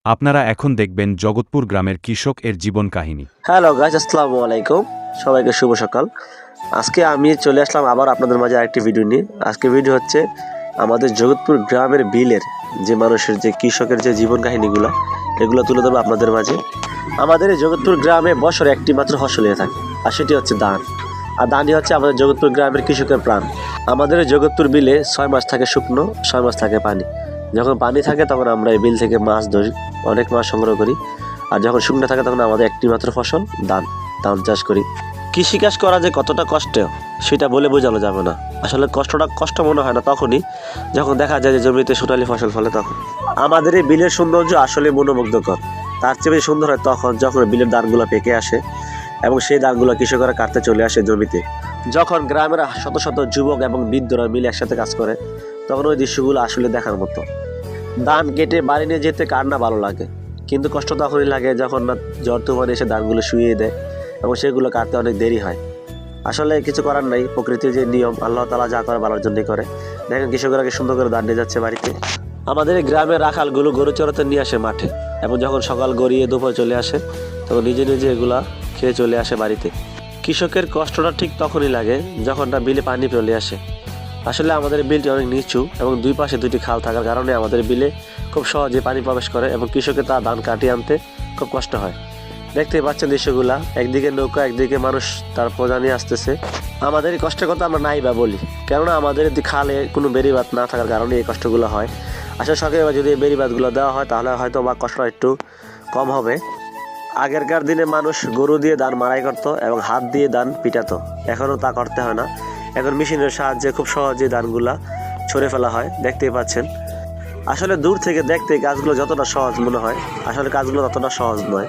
আপনারা এখন দেখবেন জগৎপুর গ্রামের কৃষক এর জীবন কাহিনী। হ্যালো গাইস, আসসালামু আলাইকুম। সবাইকে শুভ সকাল। আজকে আমি চলে আসলাম আবার আপনাদের মাঝে আরেকটি ভিডিও নিয়ে। আজকে ভিডিও হচ্ছে আমাদের জগৎপুর গ্রামের বিলের যে মানুষের যে কৃষকের যে জীবন কাহিনীগুলো, এগুলো তুলে ধরবো আপনাদের মাঝে। আমাদের এই জগৎপুর গ্রামে বছরে একটি মাত্র ফসল হয়ে থাকে, আর সেটি হচ্ছে ধান। আর ধানই হচ্ছে আমাদের জগৎপুর গ্রামের কৃষকের প্রাণ। আমাদের এই জগৎপুর বিলে 6 মাস থাকে শুকনো, 6 মাস থাকে পানি। যখন পানি থাকে তখন আমরা এই বিল থেকে মাছ ধরি, অনেক মাছ সংগ্রহ করি। আর যখন শুকনো থাকে তখন আমাদের একটি মাত্র ফসল ধান চাষ করি। কৃষিকাজ করা যে কতটা কষ্ট সেটা বলে বোঝানো যাবে না। আসলে কষ্ট মনে হয় না তখনই যখন দেখা যায় যে জমিতে সোনালি ফসল ফলে। তখন আমাদের এই বিলের সৌন্দর্য আসলে মনোমুগ্ধকর। তার চেয়ে বেশি সুন্দর হয় তখন যখন বিলের ধানগুলো পেকে আসে এবং সেই ধানগুলো কৃষকরা কাটতে চলে আসে জমিতে। যখন গ্রামের শত শত যুবক এবং বৃদ্ধরা মিলে একসাথে কাজ করে, তখন ওই দৃশ্যগুলো আসলে দেখার মতো। ধান কেটে বাড়ি নিয়ে যেতে কার না ভালো লাগে, কিন্তু কষ্ট তখনই লাগে যখন না ঝড় তুফান এসে ধানগুলো শুইয়ে দেয় এবং সেগুলো কাটতে অনেক দেরি হয়। আসলে কিছু করার নাই, প্রকৃতির যে নিয়ম, আল্লাহ তাআলা যা করে ভালোর জন্যই করে। দেখেন কৃষকরা সুন্দর করে ধান নিয়ে যাচ্ছে বাড়িতে। আমাদের এই গ্রামের রাখালগুলো গরু চড়াতে নিয়ে আসে মাঠে, এবং যখন সকাল গড়িয়ে দুপুর চলে আসে তখন নিজে নিজে এগুলা খেয়ে চলে আসে বাড়িতে। কৃষকের কষ্টটা ঠিক তখনই লাগে যখন না বিলে পানি চলে আসে। আসলে আমাদের বিলটি অনেক নিচু এবং দুই পাশে দুটি খাল থাকার কারণে আমাদের বিলে খুব সহজে পানি প্রবেশ করে এবং কৃষকের তার ধান কাটিয়ে আনতে খুব কষ্ট হয়। দেখতে পাচ্ছেন দৃশ্যগুলা, একদিকে নৌকা, একদিকে মানুষ তার প্রজা নিয়ে আসতেছে। আমাদের এই কষ্টের কথা আমরা নাই বা বলি, কেননা আমাদের খালে কোনো বেড়িবাঁধ না থাকার কারণে এই কষ্টগুলো হয়। আসলে সরকারি যদি এই বেড়িবাঁধগুলো দেওয়া হয় তাহলে হয়তো বা কষ্টটা একটু কম হবে। আগেরকার দিনে মানুষ গরু দিয়ে ধান মাড়াই করতো এবং হাত দিয়ে ধান পিটাতো, এখনও তা করতে হয় না। এখন মেশিনের সাহায্যে খুব সহজে ধানগুলা ছড়ে ফেলা হয়, দেখতেই পাচ্ছেন। আসলে দূর থেকে দেখতে কাজগুলো যতটা সহজ মনে হয়, আসলে কাজগুলো ততটা সহজ নয়।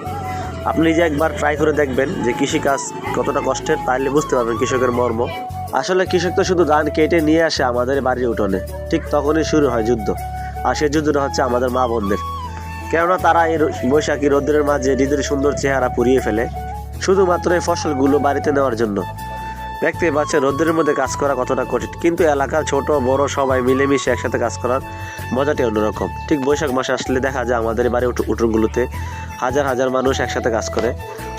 আপনি নিজে একবার ট্রাই করে দেখবেন যে কৃষিকাজ কতটা কষ্টের, তাহলে বুঝতে পারবেন কৃষকের মর্ম। আসলে কৃষক তো শুধু ধান কেটে নিয়ে আসে আমাদের বাড়ির উঠোনে, ঠিক তখনই শুরু হয় যুদ্ধ। আর সেই যুদ্ধটা হচ্ছে আমাদের মা বোনদের, কেননা তারা এই বৈশাখী রৌদ্রের মাঝে নিজেদের সুন্দর চেহারা পুড়িয়ে ফেলে শুধুমাত্র এই ফসলগুলো বাড়িতে নেওয়ার জন্য। দেখতে পাচ্ছেন রৌদ্রের মধ্যে কাজ করা কতটা কঠিন, কিন্তু এলাকার ছোট বড় সবাই মিলেমিশে একসাথে কাজ করার মজাটি অন্যরকম। ঠিক বৈশাখ মাসে আসলে দেখা যায় আমাদের বাড়ির উঠোনগুলোতে হাজার হাজার মানুষ একসাথে কাজ করে,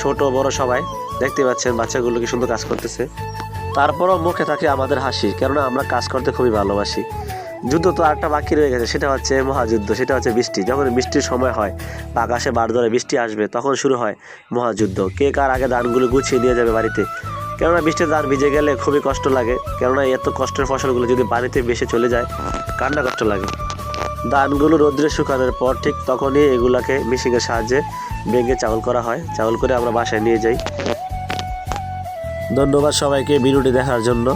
ছোট বড় সবাই। দেখতে পাচ্ছেন বাচ্চাগুলো কি সুন্দর কাজ করতেছে, তারপরও মুখে থাকে আমাদের হাসি, কেননা আমরা কাজ করতে খুবই ভালোবাসি। যুদ্ধ তো আরেকটা বাকি রয়ে গেছে, সেটা হচ্ছে মহাযুদ্ধ, সেটা হচ্ছে বৃষ্টি। যখন বৃষ্টির সময় হয় বা আকাশে বার ধরে বৃষ্টি আসবে, তখন শুরু হয় মহাযুদ্ধ। কে কার আগে ধানগুলো গুছিয়ে নিয়ে যাবে বাড়িতে, কেননা বৃষ্টির ধান ভিজে গেলে খুবই কষ্ট লাগে। কেননা এত কষ্টের ফসলগুলো যদি বাড়িতে বেশি চলে যায়, কান্না কষ্ট লাগে। ধানগুলো রোদ্রে শুকানোর পর ঠিক তখনই এগুলাকে মেশিনের সাহায্যে ভেঙে চাউল করা হয়। চাউল করে আমরা বাসায় নিয়ে যাই। ধন্যবাদ সবাইকে ভিডিওটি দেখার জন্য।